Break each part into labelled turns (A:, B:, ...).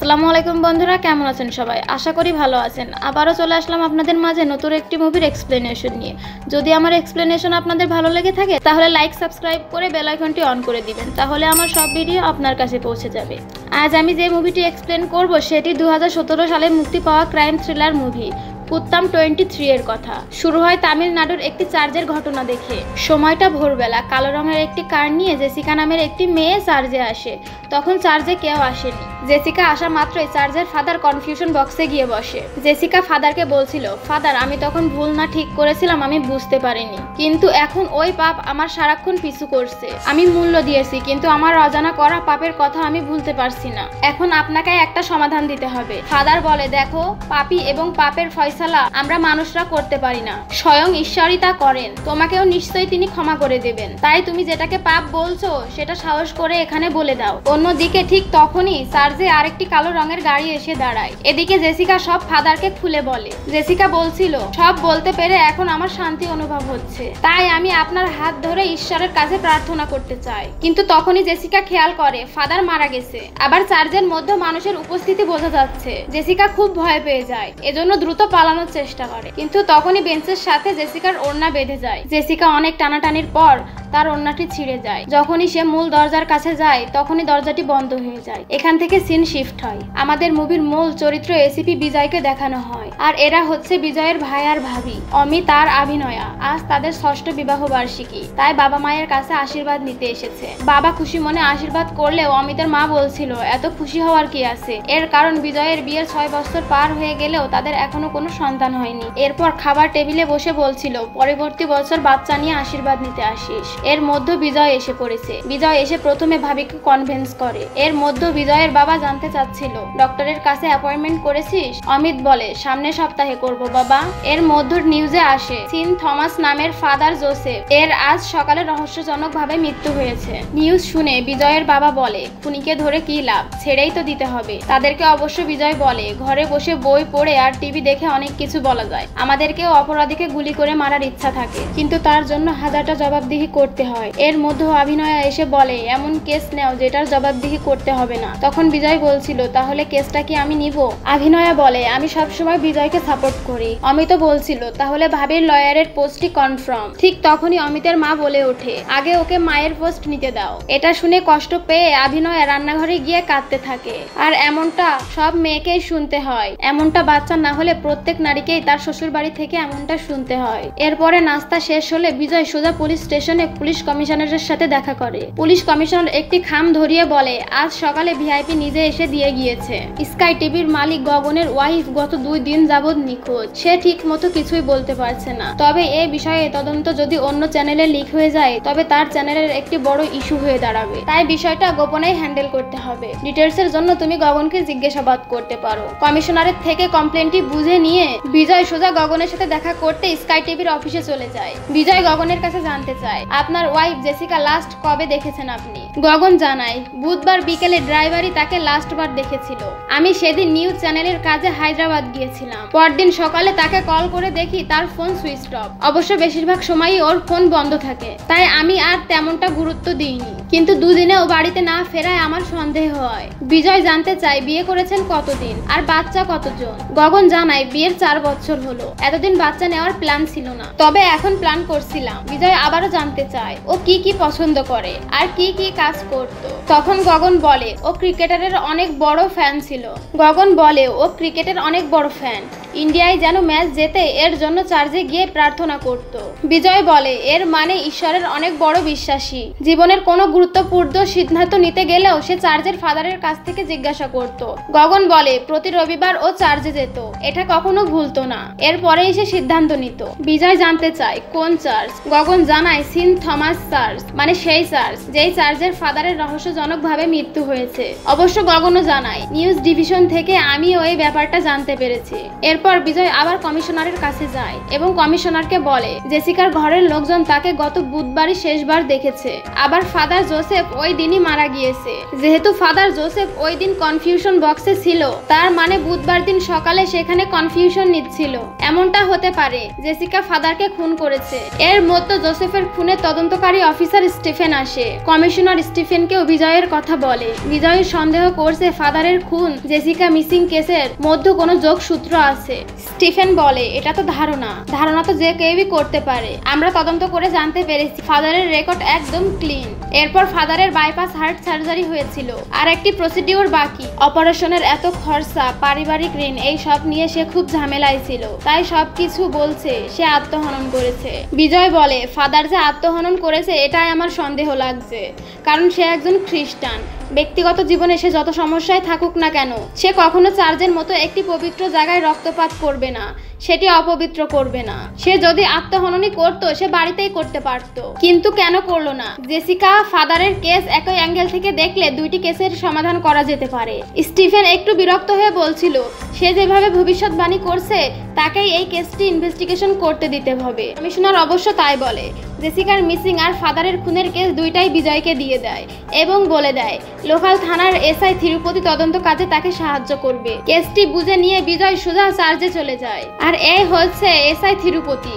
A: আসসালামু আলাইকুম বন্ধুরা, কেমন আছেন সবাই? আশা করি ভালো আছেন। আবারও চলে আসলাম আপনাদের মাঝে নতুন একটি মুভির এক্সপ্লেনেশন নিয়ে। যদি আমার এক্সপ্লেনেশন আপনাদের ভালো লেগে থাকে তাহলে লাইক, সাবস্ক্রাইব করে বেল আইকনটি অন করে দিবেন, তাহলে আমার সব ভিডিও আপনার কাছে পৌঁছে যাবে। আজ আমি যে মুভিটি এক্সপ্লেন করব সেটি 2017 সালে মুক্তি পাওয়া ক্রাইম থ্রিলার মুভি কুত্তাম 23 এর কথা। শুরু হয় তামিলনাড়ুর একটি চার্জের ঘটনা দেখে। সময়টা ভোরবেলা। কালো রঙের একটি কার নিয়ে জেসিকা নামের একটি মেয়ে চার্জে আসে। তখন চার্জে কেউ আসেনি। জেসিকা আসা মাত্রই চার্জের ফাদার কনফিউশন বক্সে গিয়ে বসে। জেসিকা ফাদারকে বলছিল, ফাদার আমি তখন ভুল না ঠিক করেছিলাম, আমি বুঝতে পারিনি, কিন্তু এখন ওই পাপ আমার সারাক্ষণ পিছু করছে। আমি মূল্য দিয়েছি, কিন্তু আমার অজানা করা পাপের কথা আমি ভুলতে পারছি না। এখন আপনাকে একটা সমাধান দিতে হবে। ফাদার বলে, দেখো, পাপী এবং পাপের ফয়সালা আমরা মানুষরা করতে পারি না, স্বয়ং ঈশ্বরই তা করেন। তোমাকেও নিশ্চয়ই তিনি ক্ষমা করে দেবেন। তাই তুমি যেটাকে পাপ বলছো সেটা সাহস করে এখানে বলে দাও। অন্যদিকে ঠিক তখনই চার্জে আরেকটি কালো রঙের গাড়ি এসে দাঁড়ায়। এদিকে জেসিকা সব ফাদারকে খুলে বলে। জেসিকা বলছিল, সব বলতে পেরে এখন আমার শান্তি অনুভব হচ্ছে, তাই আমি আপনার হাত ধরে ঈশ্বরের কাছে প্রার্থনা করতে চাই। কিন্তু তখনই জেসিকা খেয়াল করে ফাদার মারা গেছে। আবার চার্জের মধ্যে মানুষের উপস্থিতি বোঝা যাচ্ছে। জেসিকা খুব ভয় পেয়ে যায়, এজন্য দ্রুত পালানোর চেষ্টা করে, কিন্তু তখনই বেঞ্চের সাথে জেসিকার ওড়না বেঁধে যায়। জেসিকা অনেক টানাটানির পর তার ওড়নাটি ছিঁড়ে যায়। যখনই সে মূল দরজার কাছে যায় তখনই দরজাটি বন্ধ হয়ে যায়। এখান থেকে সিন শিফট হয়। আমাদের মুভির মূল চরিত্র এসিপি বিজয়কে দেখানো হয়, আর এরা হচ্ছে বিজয়ের ভাই আর ভাবি অমিত আর অভিনয়া। আজ তাদের 6ষ্ঠ বিবাহ বার্ষিকী, তাই বাবা মায়ের কাছে আশীর্বাদ নিতে এসেছে। বাবা খুশি মনে আশীর্বাদ করলেও অমিতের মা বলছিল, এত খুশি হওয়ার কি আছে, এর কারণ বিজয়ের বিয়ের 6 বছর পার হয়ে গেলেও তাদের এখনো কোনো সন্তান হয়নি। এরপর খাবার টেবিলে বসে বলছিল, পরবর্তী বছর বাচ্চা নিয়ে আশীর্বাদ নিতে আসিস। এর মধ্যে বিজয় এসে পড়েছে। বিজয় এসে প্রথমে ভাবিকে কনভিন্স করে। এর মধ্যে বিজয়ের বাবা জানতে চাচ্ছিল, ডক্টরের কাছে অ্যাপয়েন্টমেন্ট করেছিস? অমিত বলে, সামনের সপ্তাহে করব বাবা। এর মধ্যে নিউজে আসে সিন থমাস নামের ফাদার জোসেফ এর আজ সকালে রহস্যজনক ভাবে মৃত্যু হয়েছে। নিউজ শুনে বিজয়ের বাবা বলে, খুনিকে ধরে কি লাভ, ছেড়েই তো দিতে হবে। তাদেরকে অবশ্য বিজয় বলে, ঘরে বসে বই পড়ে আর টিভি দেখে অনেক কিছু বলা যায়। আমাদেরকেও অপরাধীকে গুলি করে মারার ইচ্ছা থাকে, কিন্তু তার জন্য হাজারটা জবাবদিহি করতে হয়। এর মধ্যে অভিনয়া এসে বলে, এমন কেস নেও যেটার জবাবদিহি করতে হবে না। তখন বিজয় বলছিল, তাহলে কেসটা কি আমি নিব? অভিনয়া বলে, আমি সবসময় বিজয়কে সাপোর্ট করি। অমিত বলছিল, তাহলে ভাবির লয়ারের পোস্টই কনফার্ম। ঠিক তখনই অমিতের মা বলে ওঠে, আগে ওকে মায়ের পোস্ট নিতে দাও। এটা শুনে কষ্ট পেয়ে অভিনয়া রান্নাঘরে গিয়ে কাঁদতে থাকে। আর এমনটা সব মেয়েকেই শুনতে হয়। এমনটা বাচ্চা না হলে প্রত্যেক নারীকেই তার শ্বশুর বাড়ি থেকে এমনটা শুনতে হয়। এরপরে নাস্তা শেষ হলে বিজয় সোজা পুলিশ স্টেশনে পুলিশ কমিশনারের সাথে দেখা করে। পুলিশ কমিশনার একটি খাম ধরিয়ে বলে, আজ সকালে ভিআইপি নিজে এসে দিয়ে গিয়েছে। স্কাই টিভির মালিক গগনের ওয়াইফ গত 2 দিন যাবৎ নিখোঁজ। সে ঠিক মতো কিছুই বলতে পারছে না। তবে এই বিষয়ে তদন্ত যদি অন্য চ্যানেলে লিক হয়ে যায় তবে তার চ্যানেলের একটি বড় ইস্যু হয়ে দাঁড়াবে, তাই বিষয়টা গোপনেই হ্যান্ডেল করতে হবে। ডিটেলসের জন্য তুমি গগনকে জিজ্ঞাসাবাদ করতে পারো। কমিশনারের থেকে কমপ্লেনটি বুঝে নিয়ে বিজয় সোজা গগনের সাথে দেখা করতে স্কাই টিভির অফিসে চলে যায়। বিজয় গগনের কাছে জানতে চায়, আপনার ওয়াইফ জেসিকা লাস্ট কবে দেখেছেন আপনি? গগন জানায়, বুধবার বিকেলে ড্রাইভারই তাকে লাস্ট বার দেখেছিল। আমি সেদিন নিউজ চ্যানেলের কাজে হায়দ্রাবাদ গিয়েছিলাম। পরদিন সকালে তাকে কল করে দেখি তার ফোন সুইচ অফ। অবশ্য বেশিরভাগ সময়ই ওর ফোন বন্ধ থাকে, তাই আমি আর তেমনটা গুরুত্ব দিইনি। কিন্তু 2 দিনে ও বাড়িতে না ফেরায় আমার সন্দেহ হয়। বিজয় জানতে চায়, বিয়ে করেছেন কতদিন আর বাচ্চা কতজন? গগন জানায়, বিয়ের 4 বছর হলো। এতদিন বাচ্চা নেওয়ার প্ল্যান ছিল না, তবে এখন প্ল্যান করছিলাম। বিজয় আবারও জানতে চায়, ও কি কি পছন্দ করে আর কি কি কাজ করত। তখন গগন বলে, ও ক্রিকেটারের অনেক বড় ফ্যান ছিল। গগন বলে, ও ক্রিকেটের অনেক বড় ফ্যান। ইন্ডিয়ায় যেন ম্যাচ জেতে এর জন্য চার্জে গিয়ে প্রার্থনা করত। বিজয় বলে, এর মানে ঈশ্বরের অনেক বড় বিশ্বাসী। জীবনের কোনো গুরুত্বপূর্ণ সিদ্ধান্ত নিতে গেলেও সে চার্জের ফাদারের কাছ থেকে জিজ্ঞাসা করত। গগন বলে, প্রতি রবিবার ও চার্জে যেত, এটা কখনো ভুলতো না। এরপরেই সে সিদ্ধান্ত নিত। বিজয় জানতে চায়, কোন চার্চ? গগন জানায়, সিন থমাস চার্চ, মানে সেই চার্চ যেই চার্চের ফাদারের রহস্যজনক ভাবে মৃত্যু হয়েছে। অবশ্য গগনও জানায়, নিউজ ডিভিশন থেকে আমিও এই ব্যাপারটা জানতে পেরেছি। এরপর এরপর বিজয় আবার কমিশনারের কাছে যায় এবং কমিশনারকে বলে জেসিকার ঘরের লোকজন তাকে গত বুধবারই শেষবার দেখেছে। আবার ফাদার জোসেফ ওই দিনই মারা গিয়েছে। যেহেতু ফাদার জোসেফ ওই দিন কনফিউশন বক্সে ছিল, তার মানে বুধবার দিন সকালে সেখানে কনফিউশন নিচ্ছিল। এমনটা হতে পারে জেসিকা ফাদারকে খুন করেছে। এর মধ্যে জোসেফের খুনের তদন্তকারী অফিসার স্টিফেন আসে। কমিশনার স্টিফেনকে বিজয়ের কথা বলে। বিজয় সন্দেহ করছে ফাদারের খুন জেসিকা মিসিং কেসের মধ্যে কোনো যোগসূত্র আছে। স্টিফেন বলে এটা তো ধারণা তো যে কেউই করতে পারে। আমরা তদন্ত করে জানতে পেরেছি ফাদারের রেকর্ড একদম ক্লিন। এরপর ফাদারের বাইপাস হার্ট সার্জারি হয়েছিল আর একটি প্রসিডিউর বাকি। অপারেশনের এত খরচা, পারিবারিক ঋণ, এই সব নিয়ে সে খুব ঝামেলায় ছিল, তাই সবকিছু বলছে সে আত্মহনন করেছে। বিজয় বলে ফাদার যে আত্মহনন করেছে এটাই আমার সন্দেহ লাগছে, কারণ সে একজন খ্রিস্টান। ব্যক্তিগত জীবনে সে যত সমস্যায় থাকুক না কেন, সে কখনো চার্চের মতো একটি পবিত্র জায়গায় রক্তপাত করবে না, সেটি অপবিত্র করবে না। সে যদি আত্মহননই করতো সে বাড়িতেই করতে পারতো, কিন্তু কেন করলো না? জেসিকা ফাদারের কেস একই অ্যাঙ্গেল থেকে দেখলে দুইটি কেসের সমাধান করা যেতে পারে। স্টিফেন একটু বিরক্ত হয়ে বলছিল সে যেভাবে ভবিষ্যৎবাণী করছে তাকেই এই কেসটি ইনভেস্টিগেশন করতে দিতে হবে। কমিশনার অবশ্য তাই বলে। জেসিকার মিসিং আর ফাদারের খুনের কেস দুইটাই বিজয়কে দিয়ে দেয় এবং বলে দেয় লোকাল থানার এসআই থিরুপতি তদন্ত কাজে তাকে সাহায্য করবে। কেসটি বুঝে নিয়ে বিজয় সোজা চার্জে চলে যায়। আর এই হচ্ছে এসআই থিরুপতি।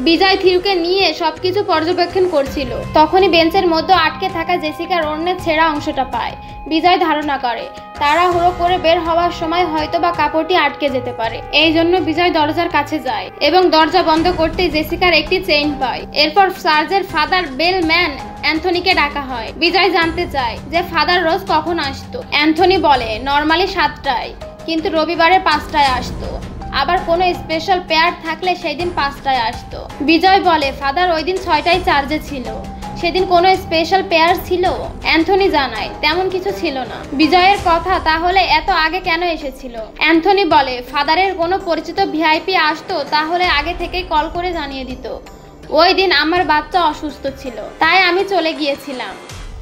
A: বিজয় থিরুকে নিয়ে সবকিছু পর্যবেক্ষণ করছিল। তখনই বেঞ্চের মধ্যে আটকে থাকা জেসিকার অন্যের ছেঁড়া অংশটা পায়। বিজয় ধারণা করে তাড়াহুড়ো করে বের হওয়ার সময় হয়তো বা কাপড়টি আটকে যেতে পারে। এই জন্য বিজয় দরজার কাছে যায় এবং দরজা বন্ধ করতেই জেসিকার একটি চেইন পায়। এরপর চার্চের ফাদার বেলম্যান অ্যান্থনিকে ডাকা হয়। বিজয় জানতে চায় যে ফাদার রোজ কখন আসতো। অ্যান্থনি বলে নর্মালি 7টায়, কিন্তু রবিবারে 5টায় আসতো। আবার কোনো স্পেশাল পেয়ার থাকলে সেই দিন 5টায় আসতো। বিজয় বলে ফাদার ওই দিন 6টায় চার্জে ছিল, সেদিন কোনো স্পেশাল পেয়ার ছিল? অ্যান্থনি জানায় তেমন কিছু ছিল না। বিজয়ের কথা তাহলে এত আগে কেন এসেছিল? অ্যান্থনি বলে ফাদারের কোনো পরিচিত ভিআইপি আসতো তাহলে আগে থেকেই কল করে জানিয়ে দিত। ওই দিন আমার বাচ্চা অসুস্থ ছিল, তাই আমি চলে গিয়েছিলাম।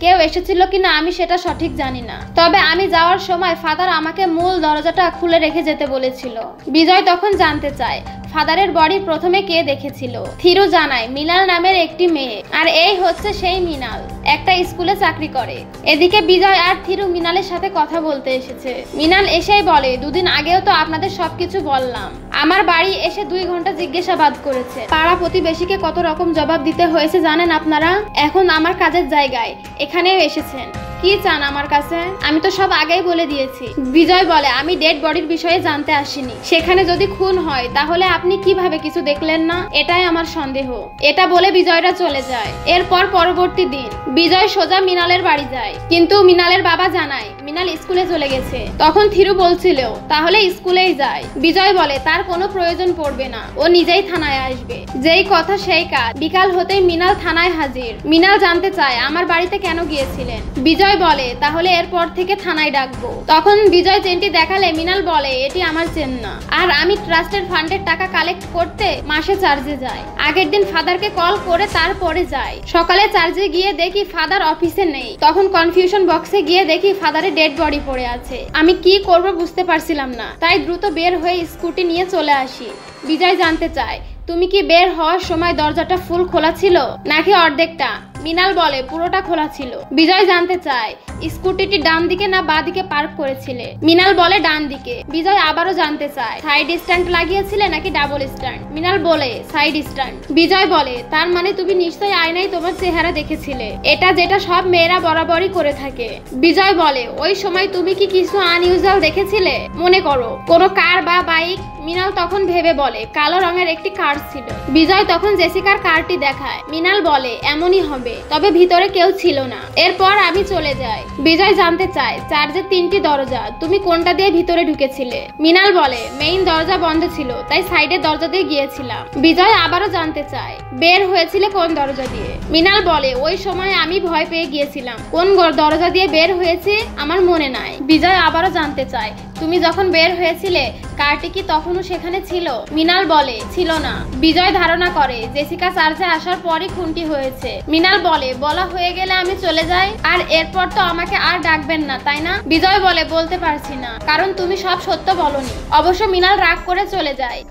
A: কেউ এসেছিল কিনা আমি সেটা সঠিক জানি না, তবে আমি যাওয়ার সময় ফাদার আমাকে মূল দরজাটা খুলে রেখে যেতে বলেছিল। বিজয় তখন জানতে চায় ফাদারের বডি প্রথমে কে দেখেছিল। থিরু জানায় মিনাল নামের একটি মেয়ে, আর এই হচ্ছে সেই মিনাল, একটা স্কুলে চাকরি করে। এদিকে বিজয় আর থিরু মিনালের সাথে কথা বলতে এসেছে। মিনাল এসেই বলে দুদিন আগেও তো আপনাদের সবকিছু বললাম। আমার বাড়ি এসে 2 ঘন্টা জিজ্ঞাসাবাদ করেছে। পাড়া প্রতিবেশীকে কত রকম জবাব দিতে হয়েছে জানেন আপনারা? এখন আমার কাজের জায়গায় এখানেও এসেছেন, কি চান আমার কাছে? আমি তো সব আগেই বলে দিয়েছি। বিজয় বলে আমি ডেড বডির বিষয়ে জানতে আসিনি। সেখানে যদি খুন হয় তাহলে আপনি কিভাবে কিছু দেখলেন না? এটাই আমার সন্দেহ। এটা বলে বিজয়রা চলে যায়। এরপর পরবর্তী দিন বিজয় সোজা মিনালের বাড়ি যায়, কিন্তু মিনালের বাবা জানায় মিনাল স্কুলে চলে গেছে। তখন থিরু বলছিল তাহলে স্কুলেই যায়। বিজয় বলে তার কোনো প্রয়োজন পড়বে না, ও নিজেই থানায় আসবে। যেই কথা সেই কাজ। বিকাল হতেই মিনাল থানায় হাজির। মিনাল জানতে চায় আমার বাড়িতে কেন গিয়েছিলেন। বিজয় বলে তাহলে এরপর থেকে থানায় ডাকবো। তখন বিজয় চেনটি দেখালে মিনাল বলে এটি আমার চেন না, আর আমি ট্রাস্টের ফান্ডের টাকা কালেক্ট করতে মাসে চার্জে যাই। আগের দিন ফাদারকে কল করে তারপরে যাই। সকালে চার্জে গিয়ে দেখি ফাদার অফিসে নেই। তখন কনফিউশন বক্সে গিয়ে দেখি ফাদারের ডেড বডি পড়ে আছে। আমি কি করব বুঝতে পারছিলাম না, তাই দ্রুত বের হয়ে স্কুটি নিয়ে চলে আসি। বিজয় জানতে চায় তুমি কি বের হওয়ার সময় দরজাটা ফুল খোলা ছিল নাকি অর্ধেকটা? মিনাল বলে পুরোটা খোলা ছিল। বিজয় জানতে চায় স্কুটিটি ডান দিকে না বাঁ দিকে পার্ক করেছিলে? মিনাল বলে ডান দিকে। বিজয় আবারও জানতে চায় সাইড স্ট্যান্ড লাগিয়েছিলে নাকি ডাবল স্ট্যান্ড? মিনাল বলে সাইড স্ট্যান্ড। বিজয় বলে তার মানে তুমি নিশ্চয়ই আয়নায় তোমার চেহারা দেখেছিলে, এটা যেটা সব মেয়েরা বরাবরই করে থাকে। বিজয় বলে ওই সময় তুমি কি কিছু আনইউজুয়াল দেখেছিলে? মনে করো কোনো কার বা বাইক? মিনাল তখন ভেবে বলে কালো রঙের একটি কার ছিল। বিজয় তখন জেসিকার কারটি দেখায়। মিনাল বলে এমনই হবে, তবে ভিতরে কেউ ছিল না। এরপর আমি চলে যাই। বিজয় জানতে চায় চার্চের 3টি দরজা, তুমি কোনটা দিয়ে ভিতরে ঢুকেছিলে? মিনাল বলে মেইন দরজা বন্ধ ছিল, তাই সাইডের দরজা দিয়ে গিয়েছিলাম। বিজয় আবারও জানতে চায় বের হয়েছিলে কোন দরজা দিয়ে? মিনাল বলে ওই সময় আমি ভয় পেয়ে গিয়েছিলাম, কোন দরজা দিয়ে বের হয়েছে আমার মনে নাই। বিজয় আবারও জানতে চায় তুমি যখন বের হয়েছিলে কারটি কি তখনও সেখানে ছিল? মৃণাল বলে ছিল না। বিজয় ধারণা করে জেসিকা চার্চে আসার পরই খুনটি হয়েছে। মৃণাল বলে বলা হয়ে গেলে আমি চলে যাই, আর এরপর তো আমাকে আর ডাকবেন না তাই না? বিজয় বলে বলতে পারছি না, কারণ তুমি সব সত্য বলনি। অবশ্য মৃণাল রাগ করে চলে যায়।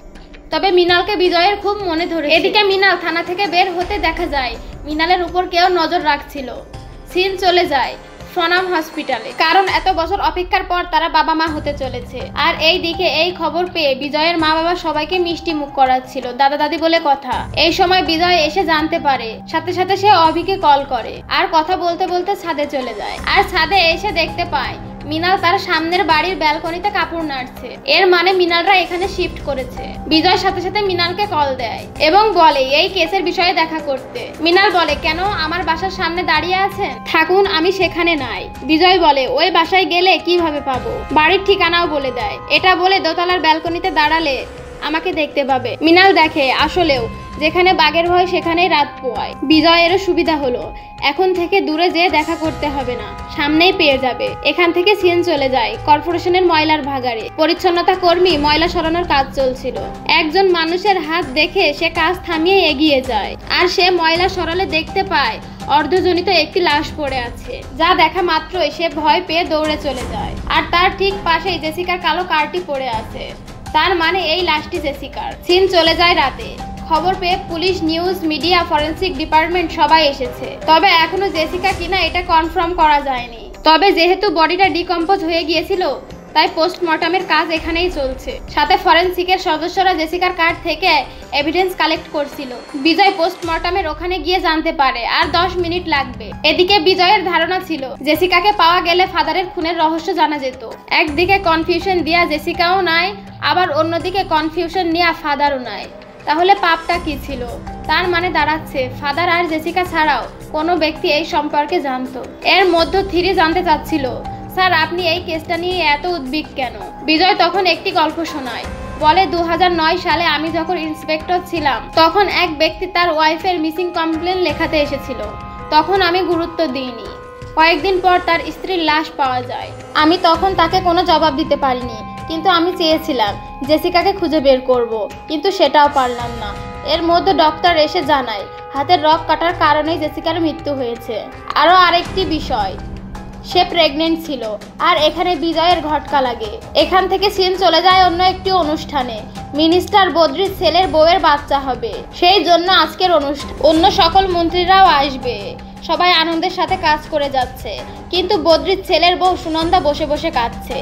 A: তবে মৃণালকে বিজয়ের খুব মনে ধরে। এদিকে মৃণাল থানা থেকে বের হতে দেখা যায় মৃণালের উপর কেউ নজর রাখছিল। সিন চলে যায় সোনাম হসপিটালে, কারণ এত বছর অপেক্ষার পর তারা বাবা মা হতে চলেছে। আর এই দিকে এই খবর পেয়ে বিজয়ের মা বাবা সবাইকে মিষ্টি মুখ করাচ্ছিল, দাদা দাদি বলে কথা। এই সময় বিজয় এসে জানতে পারে, সাথে সাথে সে অভিকে কল করে আর কথা বলতে বলতে ছাদে চলে যায়। আর ছাদে এসে দেখতে পায় মৃণাল তার সামনের বাড়ির ব্যালকনিতে কাপড় নাড়ছে। এর মানে মৃণালরা এখানে শিফট করেছে। বিজয় সাথে সাথে মৃণালকে কল দেয় এবং বলে এই কেসের বিষয়ে দেখা করতে। মৃণাল বলে কেন, আমার বাসার সামনে দাঁড়িয়ে আছেন, থাকুন আমি সেখানে নাই। বিজয় বলে ওই বাসায় গেলে কিভাবে পাবো, বাড়ির ঠিকানাও বলে দেয়। এটা বলে দোতলার ব্যালকনিতে দাঁড়ালে আমাকে দেখতে পাবে। মৃণাল দেখে আসলেও যেখানে বাঘের ভয় সেখানেই রাত পোয়ায়। বিজয়েরও সুবিধা হলো, এখন থেকে দূরে যেয়ে দেখা করতে হবে না, সামনেই পেয়ে যাবে। এখান থেকে সিন চলে যায় কর্পোরেশনের ময়লার ভাগাড়ে। পরিচ্ছন্নতা কর্মী ময়লা সরানোর কাজ চলছিল। একজন মানুষের হাত দেখে সে কাজ থামিয়ে এগিয়ে যায়, আর সে ময়লা সরালে দেখতে পায় অর্ধজনিত একটি লাশ পড়ে আছে। যা দেখা মাত্রই সে ভয় পেয়ে দৌড়ে চলে যায়। আর তার ঠিক পাশেই জেসিকার কালো কারটি পড়ে আছে, তার মানে এই লাশটি জেসিকার। সিন চলে যায় রাতে। খবর পেয়ে police, news, media, forensic department সবাই এসেছে। তবে এখনো জেসিকা কিনা এটা কনফার্ম করা যায়নি। তবে যেহেতু বডিটা ডিকম্পোজ হয়ে গিয়েছিল তাই পোস্টমর্টমের কাজ এখানেই চলছে। সাথে ফরেনসিকের সদস্যরা জেসিকার কার্ড থেকে এভিডেন্স কালেক্ট করছিল। বিজয় পোস্টমর্টমের ওখানে গিয়ে জানতে পারে আর 10 মিনিট লাগবে। এদিকে বিজয়ের ধারণা ছিল জেসিকাকে পাওয়া গেলে ফাদারের খুনের রহস্য জানা যেত। একদিকে কনফিউশন দিয়া জেসিকাও নাই, আবার অন্যদিকে কনফিউশন নিয়ে ফাদারও নাই। তাহলে পাপটা কি ছিল? তার মানে দাঁড়াচ্ছে ফাদার আর জেসিকা ছাড়াও কোনো ব্যক্তি এই সম্পর্কে জানতো। এর মধ্যে থিরি জানতে চাচ্ছিল, স্যার আপনি এই কেসটা নিয়ে এত উদ্বিগ কেন? বিজয় তখন একটি গল্প শোনায়। বলে 2009 সালে আমি যখন ইন্সপেক্টর ছিলাম তখন এক ব্যক্তি তার ওয়াইফের মিসিং কমপ্লেন লেখাতে এসেছিল। তখন আমি গুরুত্ব দিইনি। কয়েকদিন পর তার স্ত্রীর লাশ পাওয়া যায়। আমি তখন তাকে কোনো জবাব দিতে পারিনি, কিন্তু আমি চেয়েছিলাম জেসিকাকে খুঁজে বের করব, কিন্তু সেটাও পারলাম না। এর মধ্যে ডক্টর এসে জানায় হাতের রগ কাটার কারণেই জেসিকার মৃত্যু হয়েছে। আরও আরেকটি বিষয়, সে প্রেগনেন্ট ছিল। আর এখানে বিজয়ের ঘটকা লাগে। এখান থেকে সিন চলে যায় অন্য একটি অনুষ্ঠানে। মিনিস্টার বদ্রির ছেলের বউয়ের বাচ্চা হবে, সেই জন্য আজকের অনুষ্ঠান। অন্য সকল মন্ত্রীরাও আসবে, সবাই আনন্দের সাথে কাজ করে যাচ্ছে। কিন্তু বদ্রির ছেলের বউ সুনন্দা বসে বসে কাঁদছে।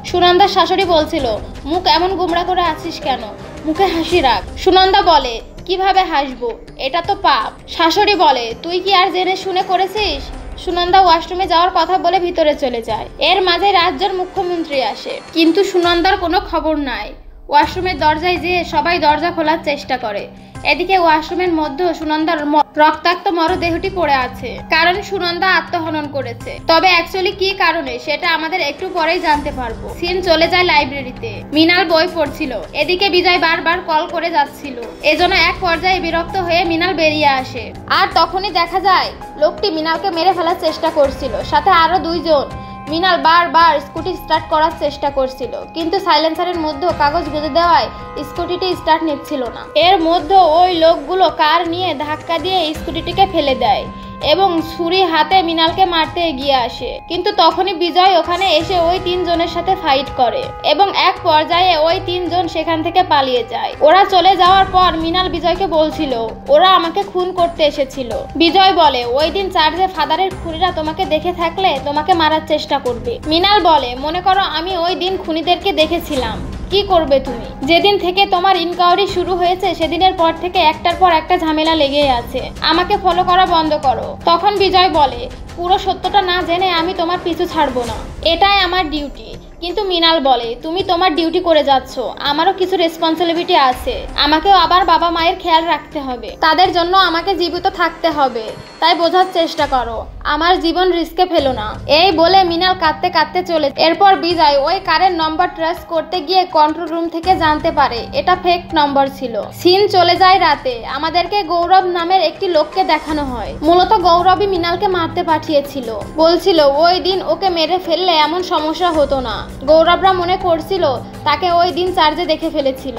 A: সুনন্দার শাশুড়ি বলছিল মুখ এমন গুমরা করে আছিস কেন, মুখে হাসি রাখ। সুনন্দা বলে কিভাবে হাসবো, এটা তো পাপ। শাশুড়ি বলে তুই কি আর জেনে শুনে করেছিস? সুনন্দা ওয়াশরুমে যাওয়ার কথা বলে ভিতরে চলে যায়। এর মাঝে রাজ্যের মুখ্যমন্ত্রী আসে, কিন্তু সুনন্দার কোনো খবর নাই। ওয়াশরুমের দরজায় যেয়ে সবাই দরজা খোলার চেষ্টা করে। এদিকে ওয়াশরুমের মধ্যে সুনন্দার রক্তাক্ত মরদেহটি পড়ে আছে, কারণ সুনন্দা আত্মহনন করেছে। তবে অ্যাকচুয়ালি কি কারণে সেটা আমাদের একটু পরেই জানতে পারবো। সিন চলে যায় লাইব্রেরিতে। মৃণাল বই পড়ছিল। এদিকে বিজয় বারবার কল করে যাচ্ছিল। এজন্য এক পর্যায়ে বিরক্ত হয়ে মৃণাল বেরিয়ে আসে। আর তখনই দেখা যায় লোকটি মৃণালকে মেরে ফেলার চেষ্টা করছিল, সাথে আরো 2 জন। মৃণাল বারবার স্কুটি স্টার্ট করার চেষ্টা করছিল, কিন্তু সাইলেন্সারের মধ্যে কাগজ গুঁজে দেওয়ায় স্কুটিটি স্টার্ট নিচ্ছিল না। এর মধ্যে ওই লোকগুলো কার নিয়ে ধাক্কা দিয়ে স্কুটিটিকে ফেলে দেয় এবং ছুরি হাতে মৃণালকে মারতে এগিয়ে আসে। কিন্তু তখনই বিজয় ওখানে এসে ওই 3 জনের সাথে ফাইট করে এবং এক পর্যায়ে ওই 3 জন সেখান থেকে পালিয়ে যায়। ওরা চলে যাওয়ার পর মৃণাল বিজয়কে বলছিল ওরা আমাকে খুন করতে এসেছিল। বিজয় বলে ওই দিন চার্চে ফাদারের খুনিরা তোমাকে দেখে থাকলে তোমাকে মারার চেষ্টা করবে। মৃণাল বলে মনে করো আমি ওই দিন খুনিদেরকে দেখেছিলাম, কি করবে তুমি? যেদিন থেকে তোমার ইনকোয়ারি শুরু হয়েছে সেদিনের পর থেকে একটার পর একটা ঝামেলা লেগেই আছে, আমাকে ফলো করা বন্ধ করো। তখন বিজয় বলে পুরো সত্যটা না জেনে আমি তোমার পিছু ছাড়বো না, এটাই আমার ডিউটি। কিন্তু মৃণাল বলে তুমি তোমার ডিউটি করে যাচ্ছ, আমারও কিছু রেসপন্সিবিলিটি আছে, আমাকেও আবার বাবা মায়ের খেয়াল রাখতে হবে, তাদের জন্য আমাকে জীবিত থাকতে হবে, তাই বোঝার চেষ্টা করো, আমার জীবন রিস্কে ফেলো না। এই বলে মৃণাল কাঁদতে কাঁদতে চলে। এরপর বিজয় ওই কারের নম্বর ট্রেস করতে গিয়ে কন্ট্রোল রুম থেকে জানতে পারে এটা ফেক নম্বর ছিল। সিন চলে যায় রাতে। আমাদেরকে গৌরব নামের একটি লোককে দেখানো হয়। মূলত গৌরবই মৃণালকে মারতে পাঠিয়েছিল। বলছিল ওই দিন ওকে মেরে ফেললে এমন সমস্যা হতো না। গৌরবরা মনে করছিল তাকে ওই দিন চার্জে দেখে ফেলেছিল,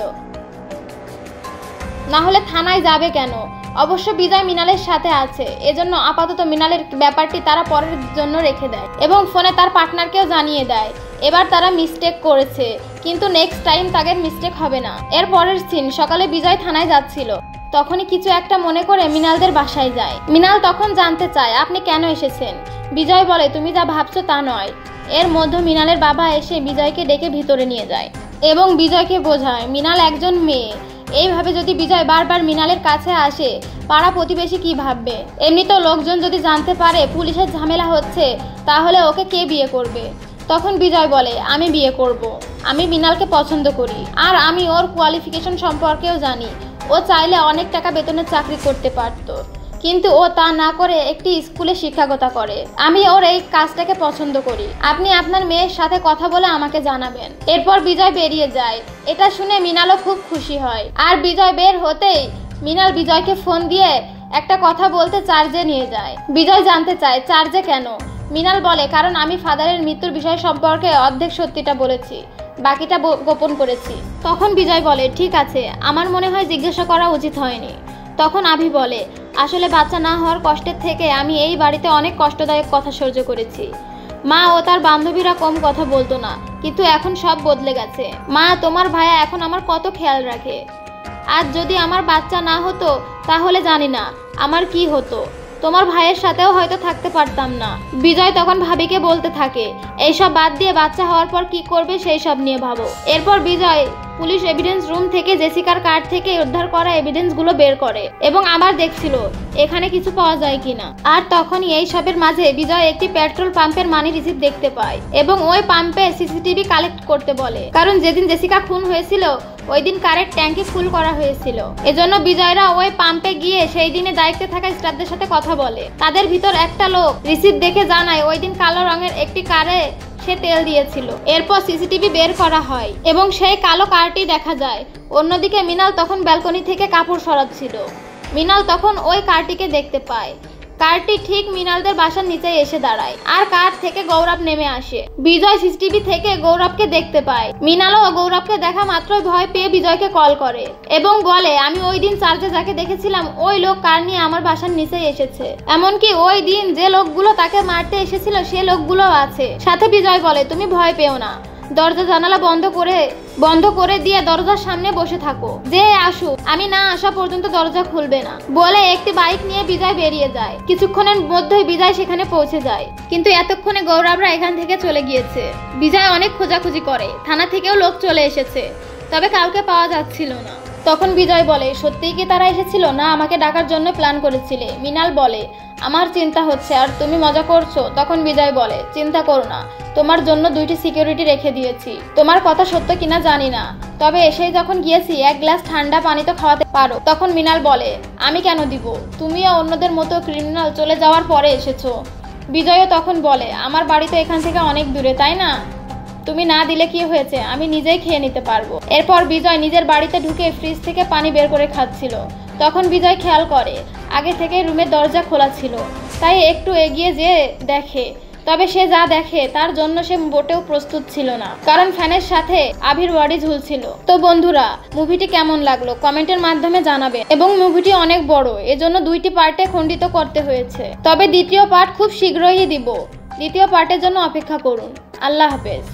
A: না হলে থানায় যাবে কেন। অবশ্য বিজয় মৃণালের সাথে আছে, এজন্য আপাতত মৃণালের ব্যাপারটি তারা পরের জন্য রেখে দেয় এবং ফোনে তার পার্টনারকেও জানিয়ে দেয় এবার তারা মিস্টেক করেছে, কিন্তু নেক্সট টাইম তাদের মিস্টেক হবে না। এর পরের সিন, সকালে বিজয় থানায় যাচ্ছিল, তখনই কিছু একটা মনে করে মৃণালদের বাসায় যায়। মৃণাল তখন জানতে চায় আপনি কেন এসেছেন। বিজয় বলে তুমি যা ভাবছো তা নয়। এর মধ্যে মৃণালের বাবা এসে বিজয়কে ডেকে ভিতরে নিয়ে যায় এবং বিজয়কে বোঝায় মৃণাল একজন মেয়ে। এইভাবে যদি বিজয় বারবার মৃণালের কাছে আসে, পাড়া প্রতিবেশী কি ভাববে? এমনিতেও লোকজন যদি জানতে পারে পুলিশের ঝামেলা হচ্ছে, তাহলে ওকে কে বিয়ে করবে? তখন বিজয় বলে আমি বিয়ে করব, আমি মৃণালকে পছন্দ করি, আর আমি ওর কোয়ালিফিকেশন সম্পর্কেও জানি। ও চাইলে অনেক টাকা বেতনের চাকরি করতে পারত, কিন্তু ও তা না করে একটি স্কুলে শিক্ষকতা করে। আমি ওর এই কাজটাকে পছন্দ করি। আপনি আপনার মেয়ের সাথে কথা বলে আমাকে জানাবেন। এরপর বিজয় বেরিয়ে যায়। এটা শুনে মৃণালও খুব খুশি হয়। আর বিজয় বের হতেই মৃণাল বিজয়কে ফোন দিয়ে একটা কথা বলতে চার্জে নিয়ে যায়। বিজয় জানতে চায় চার্জে কেন। মৃণাল বলে কারণ আমি ফাদারের মৃত্যুর বিষয় সম্পর্কে অর্ধেক সত্যিটা বলেছি, বাকিটা গোপন করেছি। তখন বিজয় বলে ঠিক আছে, আমার মনে হয় জিজ্ঞাসা করা উচিত হয়নি। তখন আভি বলে আসলে বাচ্চা না হওয়ার কষ্টের থেকে আমি এই বাড়িতে অনেক কষ্টদায়ক কথা সহ্য করেছি। মা ও তার বান্ধবীরা কম কথা বলতো না, কিন্তু এখন সব বদলে গেছে। মা, তোমার ভাইয়া এখন আমার কত খেয়াল রাখে। আজ যদি আমার বাচ্চা না হতো তাহলে জানি না আমার কি হতো। তোমার ভাইয়ের সাথেও হয়তো থাকতে পারতাম না। বিজয় তখন ভাবিকে বলতে থাকে এইসব বাদ দিয়ে বাচ্চা হওয়ার পর কি করবে সেই সব নিয়ে ভাবো। এরপর বিজয় পুলিশ এভিডেন্স রুম থেকে জেসিকার কার্ড থেকে উদ্ধার করা এভিডেন্সগুলো বের করে এবং আবার দেখছিল এখানে কিছু পাওয়া যায় কিনা। আর তখনই এই সবের মাঝে বিজয় একটি পেট্রোল পাম্পের মানি রিসিপ্ট দেখতে পায় এবং ওই পাম্পে সিসিটিভি কালেক্ট করতে বলে, কারণ যেদিন জেসিকা খুন হয়েছিল ওই দিন কারের ট্যাঙ্কি ফুল করা হয়েছিল। এজন্য বিজয়রা ওই পাম্পে গিয়ে সেই দিনে দায়িত্বে থাকা স্টাফদের সাথে কথা বলে। তাদের ভিতর একটা লোক রিসিপ্ট দেখে জানায় ওই দিন কালো রঙের একটি কারে সে তেল দিয়েছিল। এরপর সিসিটিভি বের করা হয় এবং সেই কালো কারটি দেখা যায়। অন্যদিকে মৃণাল তখন ব্যালকনি থেকে কাপড় সরাচ্ছিল। মৃণাল তখন ওই কারটিকে দেখতে পায়। কারটি ঠিক মৃণালদের বাসার নিচে এসে দাঁড়ায় আর কার থেকে গৌরব নেমে আসে। বিজয় সিসিটিভি থেকে গৌরবকে দেখতে পায়। মৃণালও গৌরবকে দেখা মাত্রই ভয় পেয়ে বিজয়কে কল করে এবং বলে আমি ওই দিন চার্চে যাকে দেখেছিলাম ওই লোক কার নিয়ে আমার বাসার নিচে এসেছে। এমনকি ওই দিন যে লোকগুলো তাকে মারতে এসেছিল সে লোকগুলো আছে সাথে। বিজয় বলে তুমি ভয় পেও না, দরজা জানালা বন্ধ করে দিয়ে দরজার সামনে বসে থাকো, যে আসুক আমি না আসা পর্যন্ত দরজা খুলবে না। বলে একটি বাইক নিয়ে বিজয় বেরিয়ে যায়। কিছুক্ষণের মধ্যেই বিজয় সেখানে পৌঁছে যায়, কিন্তু এতক্ষণে গৌরবরা এখান থেকে চলে গিয়েছে। বিজয় অনেক খোঁজাখুঁজি করে, থানা থেকেও লোক চলে এসেছে, তবে কাউকে পাওয়া যাচ্ছিল না। তখন বিজয় বলে সত্যিই কি তারা এসেছিল, না আমাকে ডাকার জন্য প্ল্যান করেছিলে? মৃণাল বলে আমার চিন্তা হচ্ছে আর তুমি মজা করছো। তখন বিজয় বলে চিন্তা করো না, তোমার জন্য 2টি সিকিউরিটি রেখে দিয়েছি। তোমার কথা সত্য কিনা জানি না, তবে এসেই যখন গিয়েছি এক গ্লাস ঠান্ডা পানি তো খাওয়াতে পারো। তখন মৃণাল বলে আমি কেন দিব, তুমিও অন্যদের মতো ক্রিমিনাল চলে যাওয়ার পরে এসেছো। বিজয়ও তখন বলে আমার বাড়ি তো এখান থেকে অনেক দূরে, তাই না? তুমি না দিলে কি হয়েছে, আমি নিজেই খেয়ে নিতে পারবো। এরপর বিজয় নিজের বাড়িতে ঢুকে ফ্রিজ থেকে পানি বের করে খাচ্ছিল। তখন বিজয় খেয়াল করে আগে থেকে রুমের দরজা খোলা ছিল, তাই একটু এগিয়ে যেয়ে দেখে। তবে সে যা দেখে তার জন্য সে মোটেও প্রস্তুত ছিল না, কারণ ফ্যানের সাথে আভির বডি ঝুলছিল। তো বন্ধুরা, মুভিটি কেমন লাগলো কমেন্টের মাধ্যমে জানাবে। এবং মুভিটি অনেক বড়, এজন্য 2টি পার্টে খণ্ডিত করতে হয়েছে। তবে দ্বিতীয় পার্ট খুব শীঘ্রই দিব। দ্বিতীয় পার্টের জন্য অপেক্ষা করুন। আল্লাহ হাফেজ।